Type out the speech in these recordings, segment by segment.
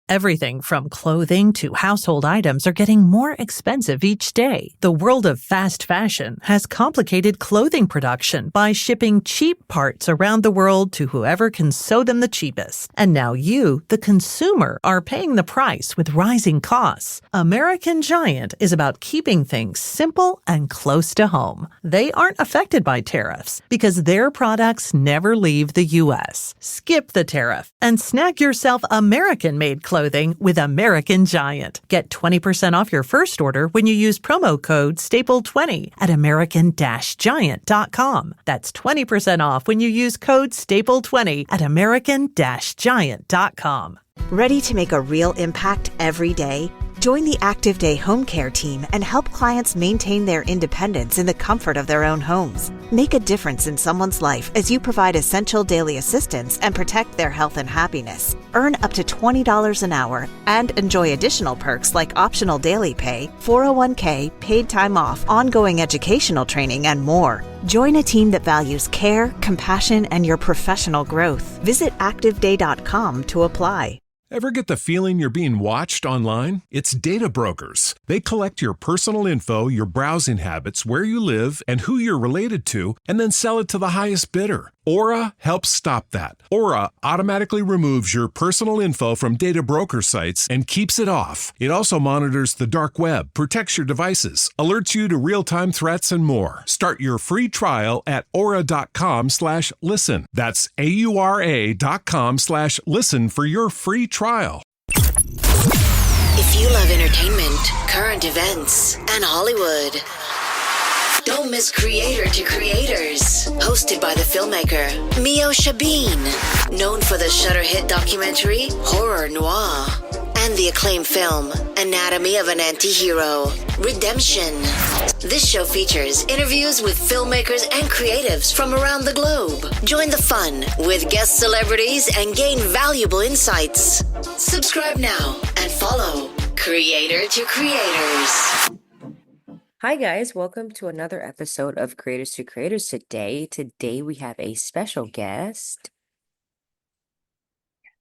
Everything from clothing to household items are getting more expensive each day. The world of fast fashion has complicated clothing production by shipping cheap parts around the world to whoever can sew them the cheapest. And now you, the consumer, are paying the price with rising costs. American Giant is about keeping things simple and close to home. They aren't affected by tariffs because their products never leave the U.S. Skip the tariff and snag yourself American-made clothing with American Giant. Get 20% off your first order when you use promo code STAPLE20 at American-Giant.com. That's 20% off when you use code STAPLE20 at American-Giant.com. Ready to make a real impact every day? Join the Active Day Home Care team and help clients maintain their independence in the comfort of their own homes. Make a difference in someone's life as you provide essential daily assistance and protect their health and happiness. Earn up to $20 an hour and enjoy additional perks like optional daily pay, 401k, paid time off, ongoing educational training, and more. Join a team that values care, compassion, and your professional growth. Visit ActiveDay.com to apply. Ever get the feeling you're being watched online? It's data brokers. They collect your personal info, your browsing habits, where you live, and who you're related to, and then sell it to the highest bidder. Aura helps stop that. Aura automatically removes your personal info from data broker sites and keeps it off. It also monitors the dark web, protects your devices, alerts you to real-time threats, and more. Start your free trial at aura.com/listen. That's AURA.com/listen for your free trial. If you love entertainment, current events, and Hollywood, don't miss Creator to Creators, hosted by the filmmaker Meosha, known for the Shudder hit documentary Horror Noir and the acclaimed film Anatomy of an Anti-Hero, Redemption. This show features interviews with filmmakers and creatives from around the globe. Join the fun with guest celebrities and gain valuable insights. Subscribe now and follow Creator to Creators. Hi guys, welcome to another episode of Creators to Creators today. Today we have a special guest.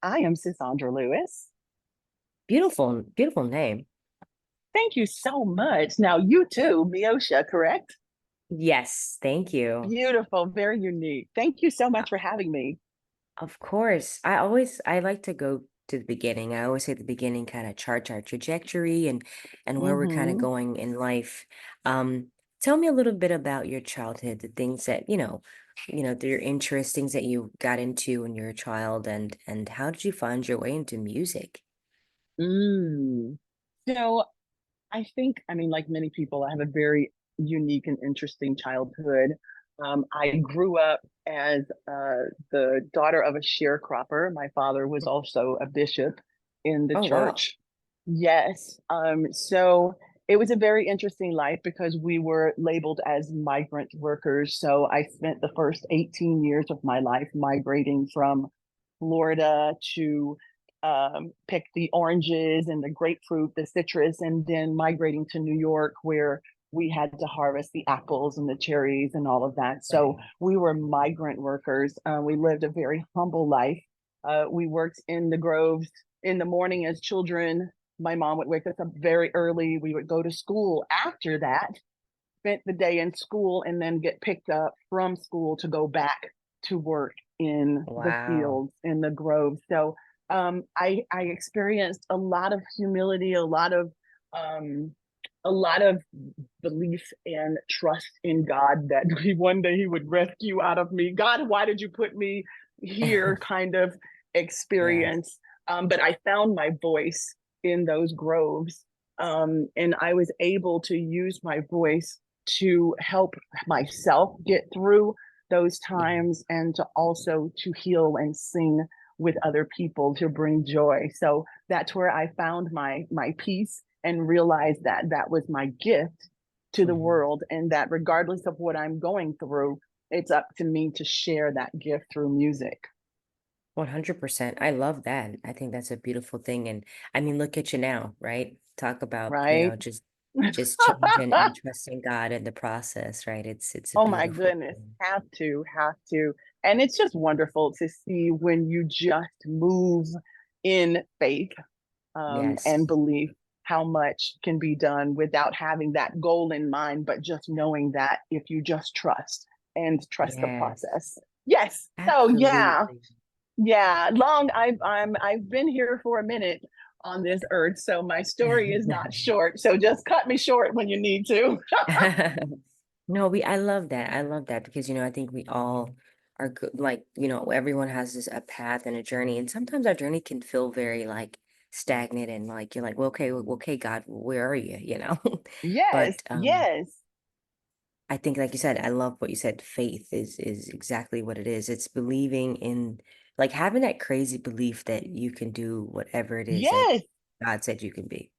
I am Sisaundra Lewis. Beautiful, beautiful name. Thank you so much. Now you too, Meosha, correct? Yes, thank you. Beautiful, very unique. Thank you so much for having me. Of course. I like to go to the beginning. I always say the beginning kind of charts our trajectory and where we're kind of going in life. Tell me a little bit about your childhood, the things that, your interests, things that you got into when you were a child, and how did you find your way into music? So I think, like many people, I have a very unique and interesting childhood. I grew up as the daughter of a sharecropper. My father was also a bishop in the church. Wow. Yes. So it was a very interesting life because we were labeled as migrant workers. So I spent the first 18 years of my life migrating from Florida to pick the oranges and the grapefruit, the citrus, and then migrating to New York, where we had to harvest the apples and the cherries and all of that. So we were migrant workers. We lived a very humble life. We worked in the groves in the morning as children. My mom would wake us up very early. We would go to school after that, spent the day in school, and then get picked up from school to go back to work in the fields, in the groves. So I experienced a lot of humility, a lot of belief and trust in God that one day he would rescue out of me. God, why did you put me here kind of experience? But I found my voice in those groves. And I was able to use my voice to help myself get through those times and to also to heal and sing with other people to bring joy. So that's where I found my peace and realized that that was my gift to the world, and that regardless of what I'm going through, it's up to me to share that gift through music. 100%. I love that. I think that's a beautiful thing. And I mean, look at you now, right? Talk about, just changing and trusting God in the process, right? It's oh my goodness, thing. have to. And it's just wonderful to see when you just move in faith and Yes. belief, how much can be done without having that goal in mind, but just knowing that if you just trust and trust the Yes. process. Yes. So yeah, Absolutely. yeah. I've been here for a minute on this earth, so my story is not short. So just cut me short when you need to. No, I love that. I love that because, I think we all are good. Like, everyone has a path and a journey. And sometimes our journey can feel very like stagnant and like, you're like, well, okay, God, where are you? Yes, But yes, I think, like you said, I love what you said. Faith is exactly what it is. It's believing in, like having that crazy belief that you can do whatever it is that yes. God said you can be.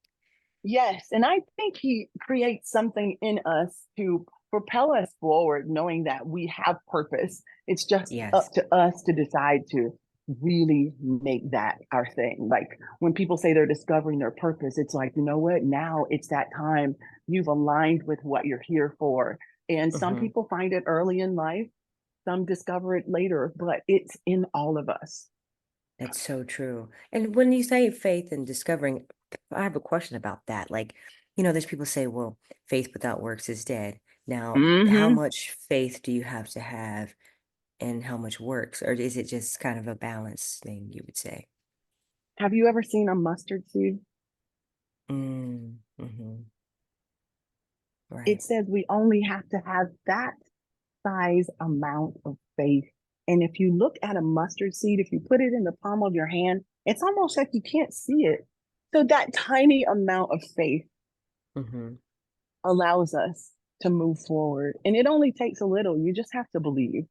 Yes, and I think he creates something in us to propel us forward, knowing that we have purpose. It's just Yes. up to us to decide to really make that our thing. Like when people say they're discovering their purpose, it's like, you know what? Now it's that time you've aligned with what you're here for. And some Hmm. people find it early in life, some discover it later, but it's in all of us. That's so true. And when you say faith and discovering, I have a question about that. Like, there's people say, well, faith without works is dead. Now, how Hmm. much faith do you have and how much works? Or is it just kind of a balance thing, you would say? Have you ever seen a mustard seed? Mm-hmm. It Right. says we only have to have that size amount of faith. And if you look at a mustard seed, if you put it in the palm of your hand, it's almost like you can't see it. So that tiny amount of faith Mm-hmm. allows us to move forward. And it only takes a little. You just have to believe.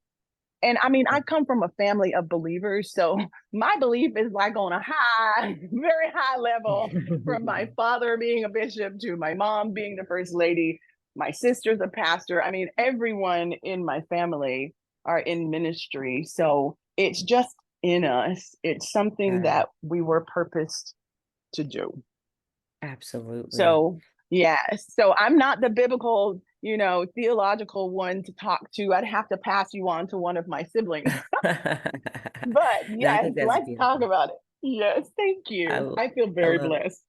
And I mean, I come from a family of believers. So my belief is like on a high, very high level, from my father being a bishop to my mom being the first lady. My sister's a pastor. I mean, everyone in my family are in ministry. So it's just in us. It's something Yeah, that we were purposed to do. absolutely. So, yes. So I'm not the biblical, theological one to talk to. I'd have to pass you on to one of my siblings. But No, I yes, think that's let's talk beautiful. about it. Yes, thank I, you. l- I feel I very love blessed.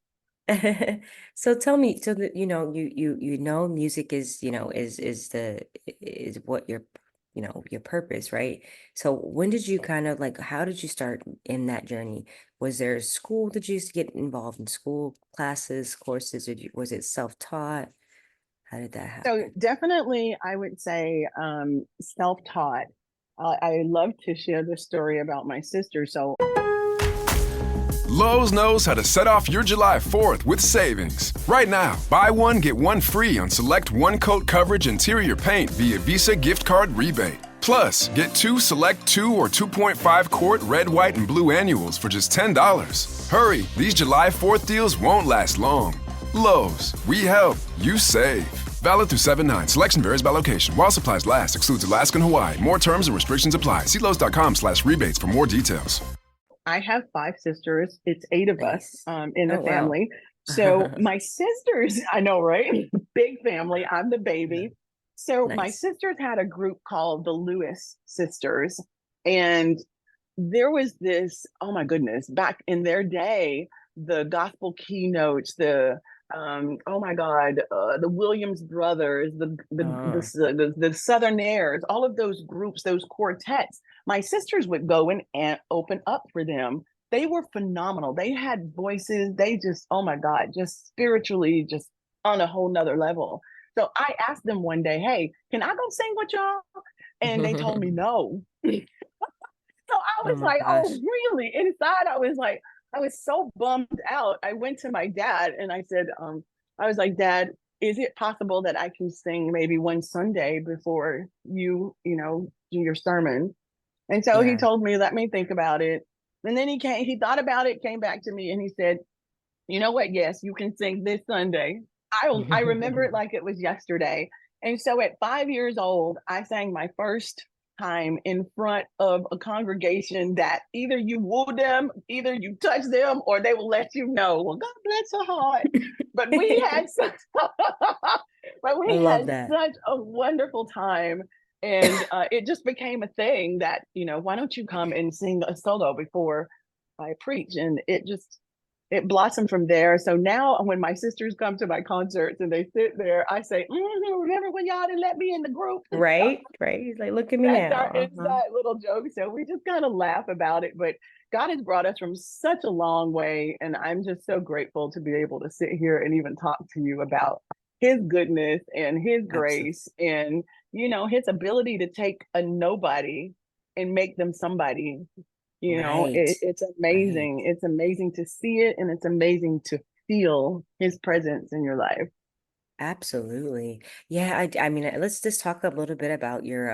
So tell me, so that you know music is, is what your purpose, right? So when did you kind of like how did you start in that journey? Was there a school that you used to get involved in school classes, courses, or was it self-taught? How did that So happen? definitely, I would say self-taught. I love to share the story about my sister. So Lowe's knows how to set off your July 4th with savings. Right now, buy one, get one free on select one-coat coverage interior paint via Visa gift card rebate. Plus, get two select 2 or 2.5 quart red, white, and blue annuals for just $10. Hurry, these July 4th deals won't last long. Lowe's, we help, you save. Valid through 7/9. Selection varies by location. While supplies last, excludes Alaska and Hawaii. More terms and restrictions apply. See Lowe's.com/rebates for more details. I have five sisters. It's eight of us Nice. in the Oh, wow. family. So my sisters, I know, right? Big family. I'm the baby. So my Nice. sisters had a group called the Lewis Sisters. And there was this, oh my goodness, back in their day, the gospel keynotes, oh my God, the Williams brothers, Oh, the Southerners, all of those groups, those quartets. My sisters would go and open up for them. They were phenomenal. They had voices. They just, oh my God, just spiritually, just on a whole nother level. So I asked them one day, hey, can I go sing with y'all? And they told me no. So I oh was my like, oh, gosh. really? Inside, I was like, I was so bummed out. I went to my dad and I said, I was like, Dad, is it possible that I can sing maybe one Sunday before do your sermon? And so he Yeah. told me, let me think about it. And then he thought about it, came back to me and he said, you know what? Yes, you can sing this Sunday. I remember it like it was yesterday. And so at 5 years old, I sang my first time in front of a congregation that either you woo them, either you touch them, or they will let you know. Well, God bless her heart. But we had such, but I we love had that. such a wonderful time. And it just became a thing that, why don't you come and sing a solo before I preach? And it just it blossomed from there. So now when my sisters come to my concerts and they sit there, I say, remember when y'all didn't let me in the group? Right, right. He's like, look at me That's our now. inside little joke. So we just kind of laugh about it. But God has brought us from such a long way. And I'm just so grateful to be able to sit here and even talk to you about his goodness and his Absolutely. grace and, his ability to take a nobody and make them somebody. Right, It's right. amazing. It's amazing to see it, and it's amazing to feel his presence in your life. Absolutely. Yeah, I mean, let's just talk a little bit about your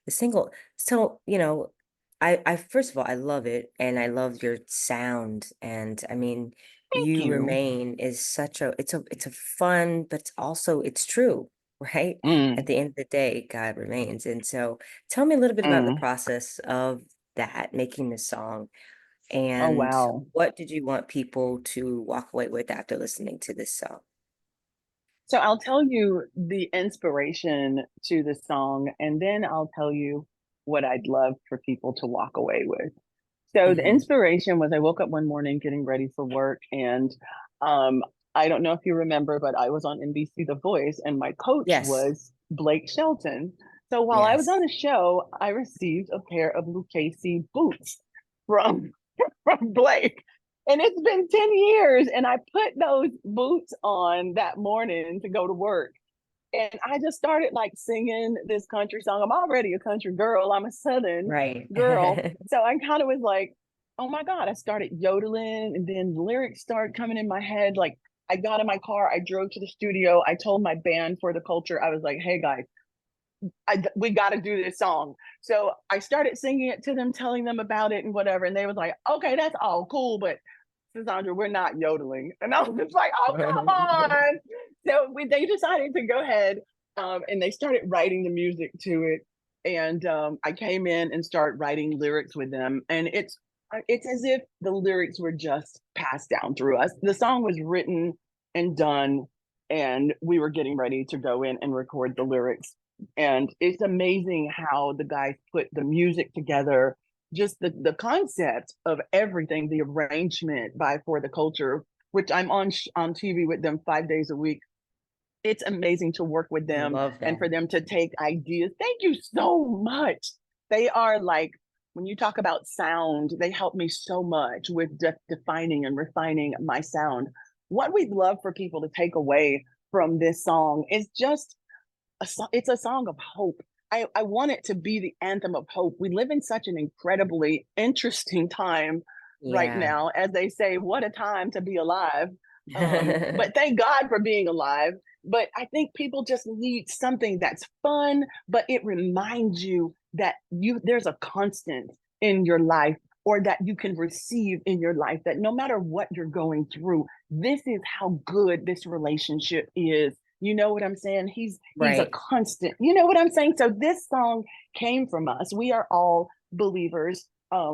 the single. So, I first of all, I love it and I love your sound. And I mean, Thank You you. Remain is such a it's a fun, but it's true, right? At Mm, the end of the day, God remains. And so tell me a little bit about the mm. process of that, making the song, Oh, and wow. what did you want people to walk away with after listening to this song? So I'll tell you the inspiration to the song, and then I'll tell you what I'd love for people to walk away with. So the Hmm. inspiration was I woke up one morning getting ready for work, and um, I don't know if you remember, but I was on NBC The Voice, and my coach Yes. was Blake Shelton. So while I was on Yes. the show, I received a pair of Lucchese boots from from Blake. And it's been 10 years. And I put those boots on that morning to go to work. And I just started like singing this country song. I'm already a country girl, I'm a Southern Right. girl. So I kind of was like, oh my God, I started yodeling. And then the lyrics started coming in my head. Like I got in my car, I drove to the studio. I told my band for the culture, I was like, hey guys, we got to do this song. So I started singing it to them, telling them about it and whatever. And they was like, okay, that's all cool, but Sisaundra, we're not yodeling. And I was just like, oh, come on. So they decided to go ahead and they started writing the music to it. And I came in and started writing lyrics with them. And it's as if the lyrics were just passed down through us. The song was written and done, and we were getting ready to go in and record the lyrics. And it's amazing how the guys put the music together, just the concept of everything, the arrangement by For the Culture, which I'm on TV with them 5 days a week. It's amazing to work with them Love and that. for them to take ideas. Thank you so much. They are like, when you talk about sound, they help me so much with defining and refining my sound. What we'd love for people to take away from this song is just it's a song of hope. I want it to be the anthem of hope. We live in such an incredibly interesting time right Yeah. now. As they say, what a time to be alive. But thank God for being alive. But I think people just need something that's fun, but it reminds you that there's a constant in your life, or that you can receive in your life, that no matter what you're going through, this is how good this relationship is. You know what I'm saying? He's a Right. constant. You know what I'm saying? So this song came from us. We are all believers.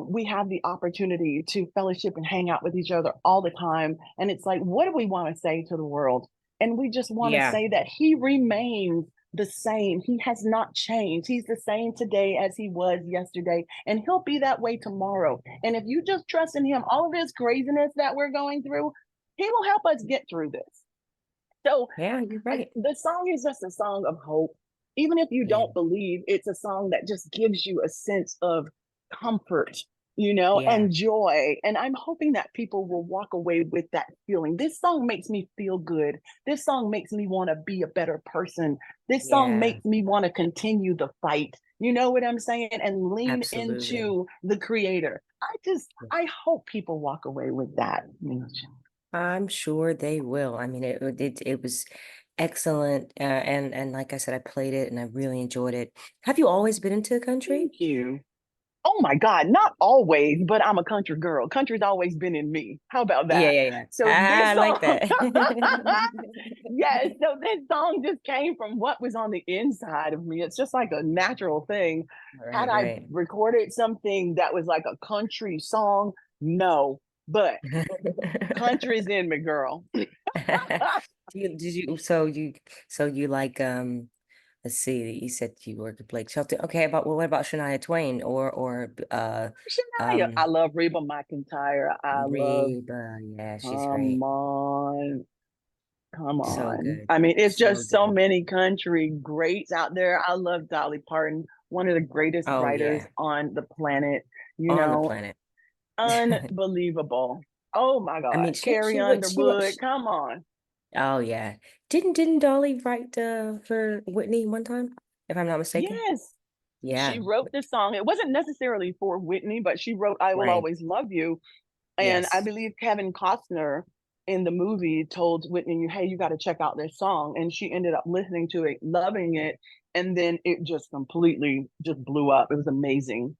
We have the opportunity to fellowship and hang out with each other all the time. And it's like, what do we want to say to the world? And we just want to Yeah. say that he remains the same. He has not changed. He's the same today as he was yesterday, and he'll be that way tomorrow. And if you just trust in him, all of this craziness that we're going through, he will help us get through this. So Yeah, you're right. the song is just a song of hope. Even if you Yeah. don't believe, it's a song that just gives you a sense of comfort, Yeah. and joy. And I'm hoping that people will walk away with that feeling. This song makes me feel good. This song makes me want to be a better person. This song Yeah. makes me want to continue the fight. You know what I'm saying? And lean Absolutely. into the creator. I hope people walk away with that. I'm sure they will. I mean, it was excellent, and like I said, I played it and I really enjoyed it. Have you always been into the country? Thank you. Oh my God, not always, but I'm a country girl. Country's always been in me. How about Yeah, that? yeah, yeah. So I this like song, that. yes, so this song just came from what was on the inside of me. It's just like a natural thing. Had Right, I right. recorded something that was like a country song? No, but country's in me, girl. Did you so you like Let's see. You said you worked with Blake Shelton. Okay, what about Shania Twain or Shania. I love Reba McEntire. I love, Reba? Yeah, she's come great. on. Come So on. good. I mean, it's So just so good. many country greats out there. I love Dolly Parton, one of the greatest Oh writers yeah. on the planet, you On the know, planet. unbelievable. Oh my I God. mean, Carrie she wrote. Underwood, come on. Oh yeah. Didn't Dolly write for Whitney one time, if I'm not mistaken? Yes, she Yeah. wrote this song. It wasn't necessarily for Whitney, but she wrote I Will Right. Always Love You. And I Yes. believe Kevin Costner in the movie told Whitney, hey, you got to check out this song. And she ended up listening to it, loving it. And then it just completely just blew up. It was amazing.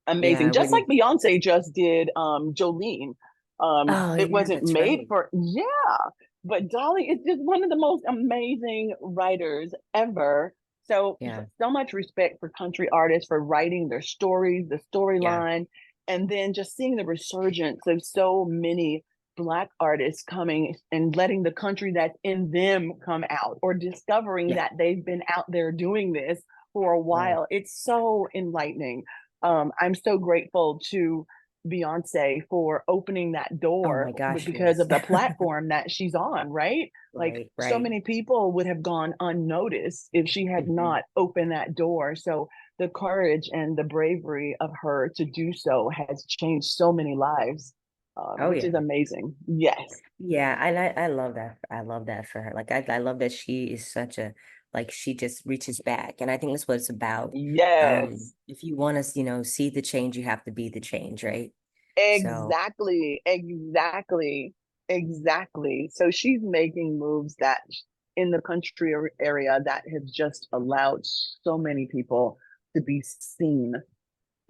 Yeah, Amazing. Just like Whitney. Beyonce just did Jolene. Oh It yeah, wasn't that's made right. for, yeah. But Dolly is just one of the most amazing writers ever. So, Yeah. so much respect for country artists for writing their stories, the Yeah. storyline, and then just seeing the resurgence of so many Black artists coming and letting the country that's in them come out, or discovering Yeah. that they've been out there doing this for a Right. while. It's so enlightening. I'm so grateful to Beyonce for opening that Oh my door gosh, because yes. of the platform that she's on, right? Like Right, so right. many people would have gone unnoticed if she had Hmm. not opened that door. So the courage and the bravery of her to do so has changed so many lives, Oh which is yeah. amazing. Yes. Yeah, and I love that. I love that for her. Like I love that she is such a like she just reaches back. And I think that's what it's about. Yes. If you want to, see the change, you have to be the change, right? So, Exactly, exactly, exactly. So she's making moves that in the country area that has just allowed so many people to be seen.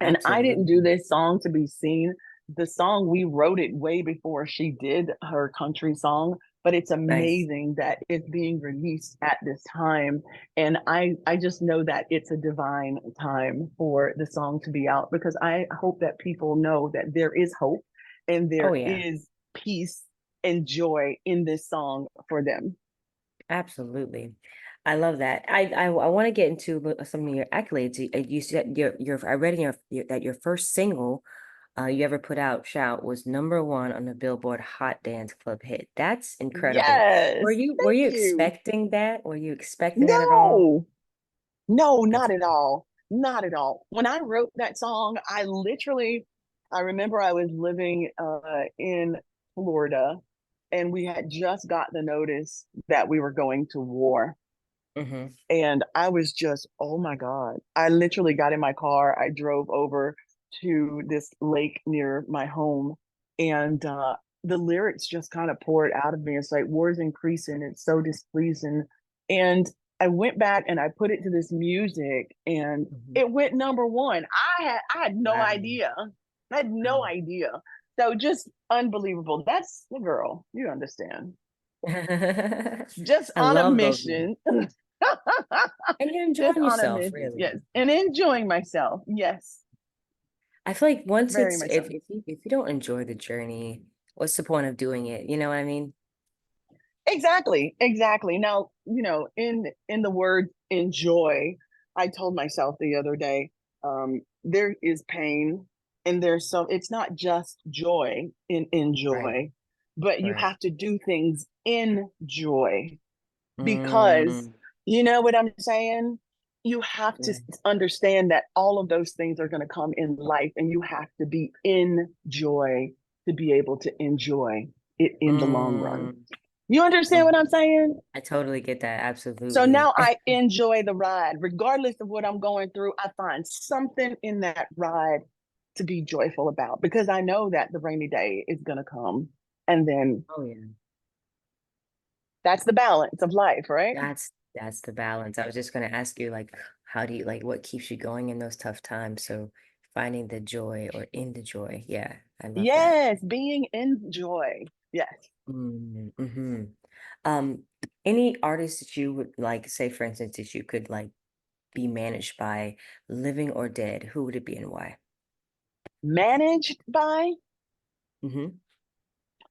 And I didn't do absolutely. this song to be seen. The song, we wrote it way before she did her country song, but it's Nice. amazing that it's being released at this time. And I just know that it's a divine time for the song to be out, because I hope that people know that there is hope and Oh there yeah. is peace and joy in this song for them. Absolutely. I love that. I want to get into some of your accolades. You said I read in that your first single you ever put out, Shout, was #1 on the Billboard Hot Dance Club hit. That's incredible. Were Yes, you were thank you you. expecting that? Were you expecting that at all? No, no, That's not at all. Not at all. When I wrote that song, I remember I was living in Florida, and we had just got the notice that we were going to war. mm-hmm. And I was just, oh my God. I literally got in my car. I drove over to this lake near my home, and the lyrics just kind of poured out of me. It's like, war's increasing. It's so displeasing. And I went back and I put it to this music, and Mm-hmm. it went #1. I had no Wow. idea. I had no Wow. idea. So just unbelievable. That's the girl. You understand. Just I on a love those. mission. And you're Just enjoying on a yourself, mission, really. yes, and enjoying myself, yes, I feel like once very it's much so. if you don't enjoy the journey, what's the point of doing it? You know what I mean? Exactly, exactly. Now, in the word enjoy, I told myself the other day, there is pain, and there's some. It's not just joy in Right, enjoy, but you right. have to do things in joy, because Mm, you know what I'm saying? You have to yeah. understand that all of those things are going to come in life, and you have to be in joy to be able to enjoy it in the long run. Mm, You understand what mm. I'm saying? I totally get that. So Absolutely. now I enjoy the ride. Regardless of what I'm going through, I find something in that ride to be joyful about, because I know that the rainy day is going to come. And then Oh yeah. that's the balance of life, right? That's the balance. I was just gonna ask you like how do you like what keeps you going in those tough times? So finding the joy or in the joy. Yeah, I love that. Yes, being in joy. Yes. Mm-hmm. Um, any artists that you would like, say for instance, that you could like be managed by, living or dead, who would it be and why? Managed by, Mm-hmm.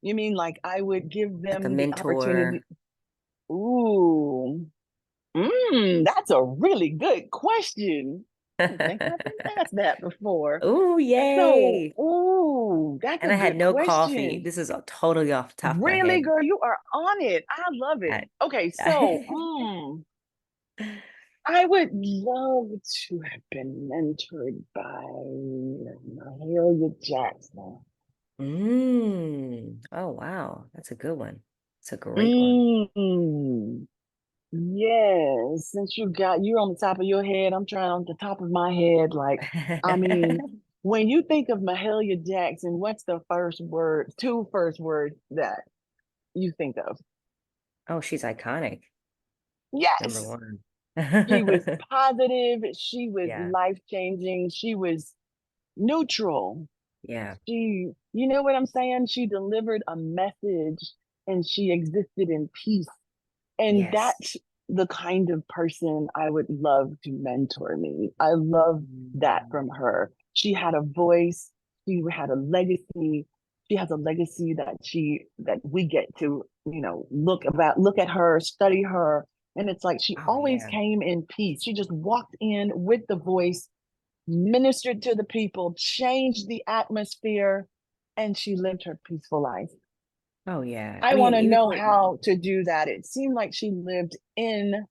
you mean like I would give Like a them the mentor. opportunity? Ooh. That's a really good question. I don't think I've been asked that before. Oh, So, yay. that's And a I had good no coffee. question. This is totally off the top of my Really, head. girl, you are on it. I love it. I, Okay, so, I would love to have been mentored by Mahalia Jackson. Oh, wow. That's a good one. It's a great one. Mm, yes, since you're on the top of your head, I'm trying on the top of my head. Like, I mean, when you think of Mahalia Jackson, what's the two first words that you think of? Oh, she's iconic. Number Yes, one. she was positive, she was Yeah. life-changing, she was neutral. Yeah. You know what I'm saying? She delivered a message and she existed in peace. And Yes. that's the kind of person I would love to mentor me. I love that Mm. from her. She had a voice, she had a legacy. She has a legacy that we get to, look at her, study her. And it's like she Oh, always yeah. came in peace. She just walked in with the voice, ministered to the people, changed the atmosphere, and she lived her peaceful life. Oh, yeah. I I want mean, to even know for, how to do that. It seemed like she lived in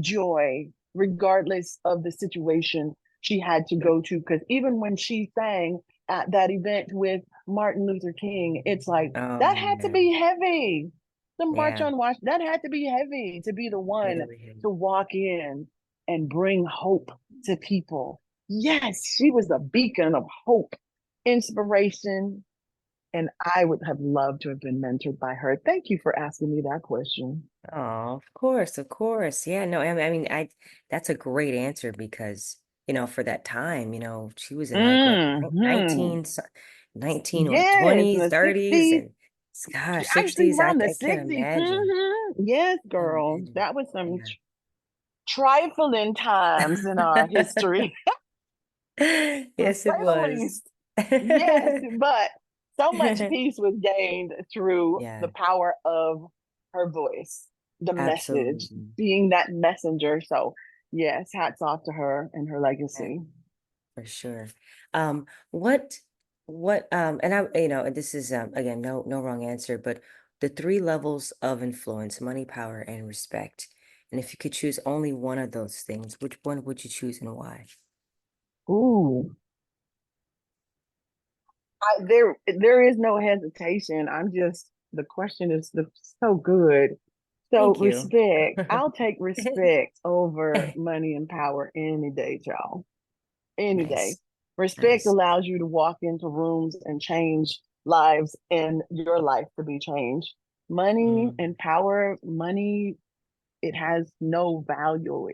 joy, regardless of the situation she had to go to. Because even when she sang at that event with Martin Luther King, it's like oh, that had to yeah. be heavy. The March Yeah. on Washington, that had to be heavy to be the one Really is. to walk in and bring hope to people. Yes, she was a beacon of hope, inspiration, and I would have loved to have been mentored by her. Thank you for asking me that question. Oh, of course, of course. Yeah, no, that's a great answer because, for that time, she was in like what, Hmm 19, 19 or Yes, in 20s, the 30s, 60s. and gosh, I think 60s. I, around the I can't 60s. imagine. Yes, Can't girl. imagine. That was some Yeah. trifling times in our history, to Yes, it say the was. least. Yes, but so much peace was gained through Yeah, the power of her voice, the message, absolutely. being that messenger. So, yes, hats off to her and her Yeah, legacy. for sure. Um, and and this is again, no wrong answer, but the three levels of influence: money, power, and respect. And if you could choose only one of those things, which one would you choose and why? Ooh, there is no hesitation. The question is so good. So Thank you. respect. I'll take respect over money and power any day, y'all. Any day. Nice, Respect nice. allows you to walk into rooms and change lives and your life to be changed. Money Mm, and power, money, it has no value.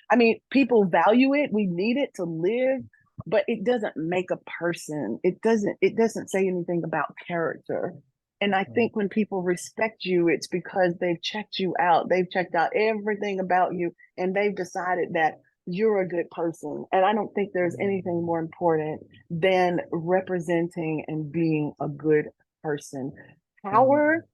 I mean, people value it. We need it to live, but it doesn't make a person. It doesn't say anything about character. And I mm, think when people respect you, it's because they've checked you out. They've checked out everything about you and they've decided that you're a good person. And I don't think there's anything mm, more important than representing and being a good person. mm, Power,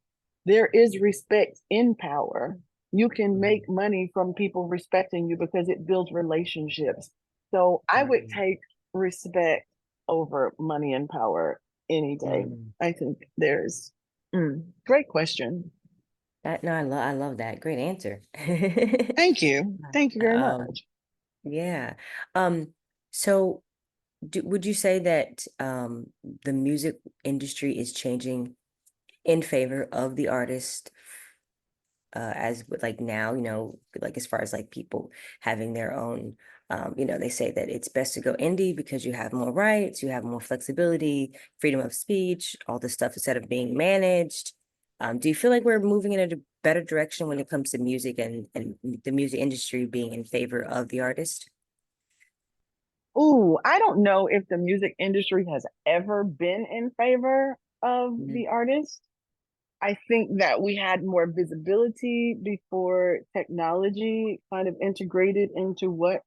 there is respect in power. You can mm, make money from people respecting you because it builds relationships. So I would mm, take respect over money and power any day. mm. I think there's great question. No, I love that. Great answer. Thank you. Thank you very Um, much. yeah. Um, so would you say that the music industry is changing in favor of the artist as with like now, like as far as like people having their own they say that it's best to go indie because you have more rights, you have more flexibility, freedom of speech, all this stuff instead of being managed. Do you feel like we're moving in a better direction when it comes to music and the music industry being in favor of the artist? Ooh, I don't know if the music industry has ever been in favor of Mhm. the artist. I think that we had more visibility before technology kind of integrated into what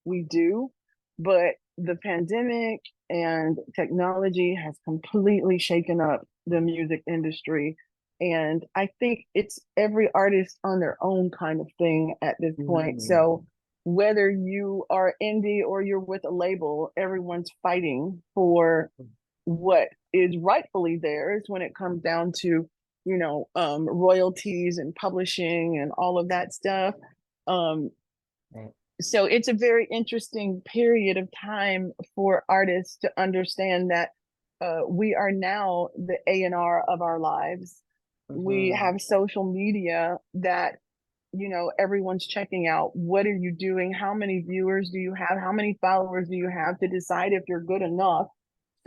we do. But the pandemic and technology has completely shaken up the music industry. And I think it's every artist on their own kind of thing at this point. So whether you are indie or you're with a label, everyone's fighting for what is rightfully theirs when it comes down to, royalties and publishing and all of that stuff. So it's a very interesting period of time for artists to understand that we are now the A&R of our lives. We have social media that, everyone's checking out. What are you doing? How many viewers do you have? How many followers do you have to decide if you're good enough?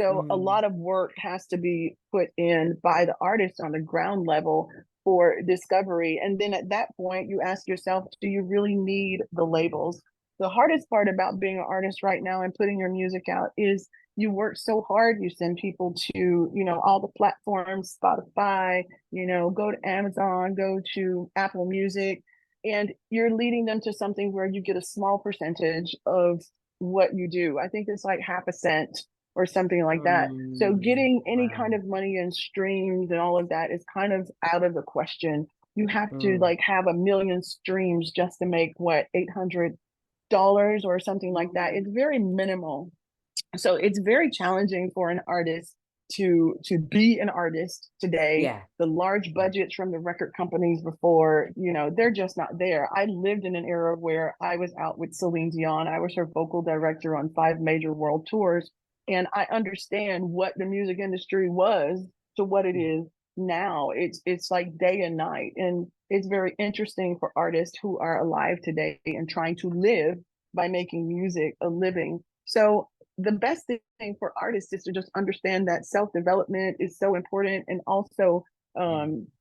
So a lot of work has to be put in by the artist on the ground level for discovery. And then at that point, you ask yourself, do you really need the labels? The hardest part about being an artist right now and putting your music out is you work so hard. You send people to, all the platforms, Spotify, go to Amazon, go to Apple Music, and you're leading them to something where you get a small percentage of what you do. I think it's like half a cent or something like that. So getting any kind of money in streams and all of that is kind of out of the question. You have to have 1 million streams just to make what, $800 or something like that. It's very minimal. So it's very challenging for an artist to be an artist today. Yeah. The large budgets from the record companies before, they're just not there. I lived in an era where I was out with Celine Dion. I was her vocal director on 5 major world tours. And I understand what the music industry was to what it is now. It's like day and night. And it's very interesting for artists who are alive today and trying to live by making music a living. So the best thing for artists is to just understand that self-development is so important, and also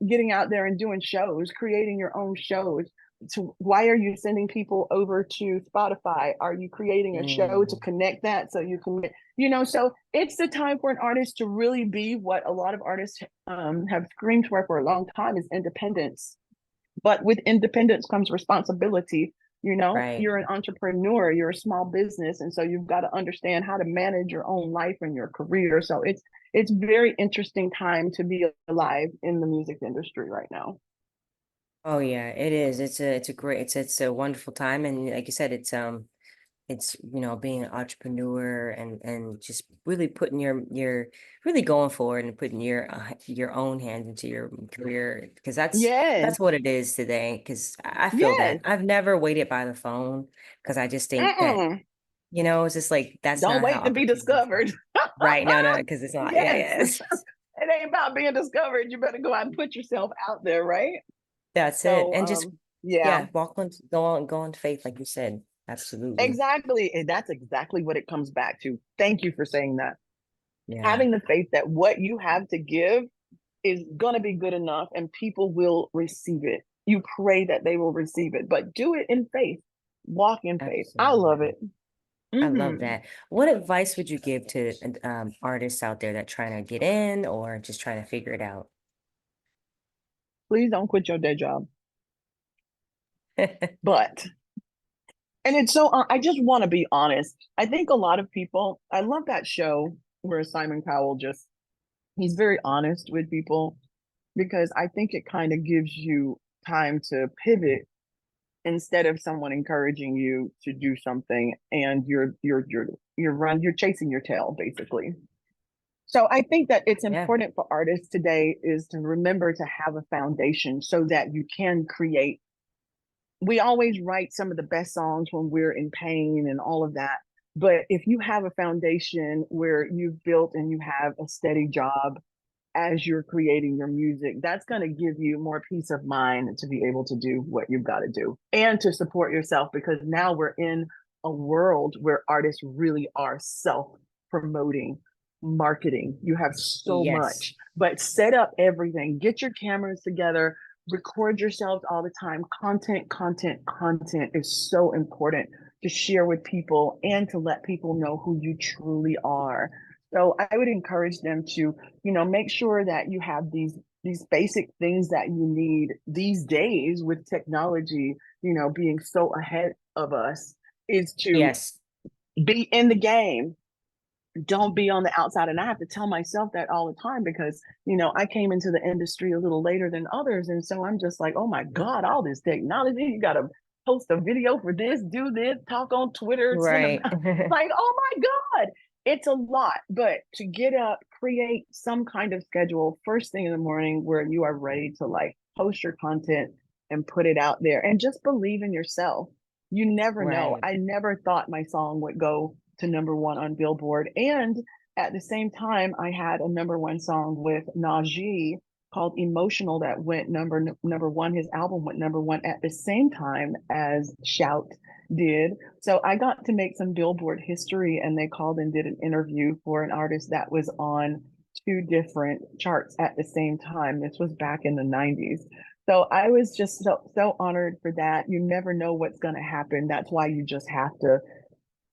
getting out there and doing shows, creating your own shows. So why are you sending people over to Spotify? Are you creating a show to connect that so you can, so it's the time for an artist to really be what a lot of artists have screamed for a long time, is independence. But with independence comes responsibility. Right. You're an entrepreneur, you're a small business. And so you've got to understand how to manage your own life and your career. So it's very interesting time to be alive in the music industry right now. Oh yeah, it is. It's a great it's a wonderful time, and like you said, it's being an entrepreneur and just really putting your really going forward and putting your own hands into your career, because Yes. that's what it is today. Because I feel Yes. that I've never waited by the phone, because I just think that it's just like that's Don't not wait how to be opportunities work. discovered. Right? No, because it's not. Yeah, Yes. yes. It ain't about being discovered. You better go out and put yourself out there, right? That's it. So And just yeah. yeah, go on faith, like you said. Absolutely. Exactly. And that's exactly what it comes back to. Thank you for saying that. Yeah. Having the faith that what you have to give is going to be good enough and people will receive it. You pray that they will receive it, but do it in faith. Walk in faith. I love it. I love that. What advice would you give to artists out there that trying to get in or just trying to figure it out? Please don't quit your day job. But, and it's so, I just want to be honest. I think a lot of people, I love that show where Simon Cowell he's very honest with people, because I think it kind of gives you time to pivot instead of someone encouraging you to do something and you're chasing your tail, basically. So I think that it's important for artists today is to remember to have a foundation so that you can create. We always write some of the best songs when we're in pain and all of that. But if you have a foundation where you've built and you have a steady job as you're creating your music, that's going to give you more peace of mind to be able to do what you've got to do and to support yourself, because now we're in a world where artists really are self-promoting, marketing. You have so much, but set up everything, get your cameras together, record yourselves all the time. Content is so important to share with people and to let people know who you truly are. So I would encourage them to, make sure that you have these basic things that you need these days with technology, being so ahead of us, is to be in the game, don't be on the outside. And I have to tell myself that all the time because, I came into the industry a little later than others. And so I'm just like, oh my God, all this technology, you got to post a video for this, do this, talk on Twitter, send Right. like, oh my God, it's a lot. But to get up, create some kind of schedule first thing in the morning where you are ready to like post your content and put it out there and just believe in yourself. You never know. Right. I never thought my song would go to #1 on Billboard. And at the same time, I had a #1 song with Najee called Emotional that went number one. His album went #1 at the same time as Shout did. So I got to make some Billboard history, and they called and did an interview for an artist that was on 2 different charts at the same time. This was back in the 90s. So I was just so honored for that. You never know what's going to happen. That's why you just have to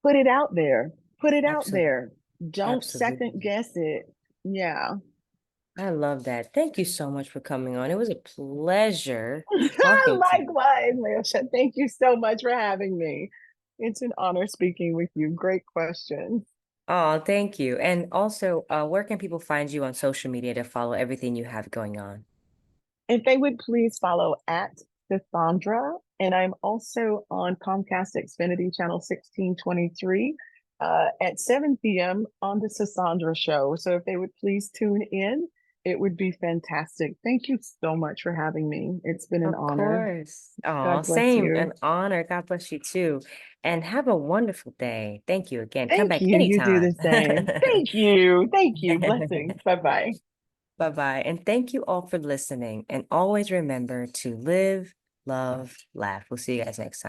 put it out there. Put it out Absolutely. there. Don't second Absolutely. guess it. Yeah. I love that. Thank you so much for coming on. It was a pleasure talking to you. Likewise, Meosha. Thank you so much for having me. It's an honor speaking with you. Great questions. Oh, thank you. And also, where can people find you on social media to follow everything you have going on? If they would please follow at Sisaundra, and I'm also on Comcast Xfinity Channel 1623 at 7 p.m. on the Sisaundra Show. So if they would please tune in, it would be fantastic. Thank you so much for having me. It's been an Of honor. course. Oh, God bless same. you. An honor. God bless you too. And have a wonderful day. Thank you again. Come Thank back you. You do the anytime. same. Thank you. Thank you. Blessings. Bye bye. Bye-bye. And thank you all for listening. And always remember to live, love, laugh. We'll see you guys next time.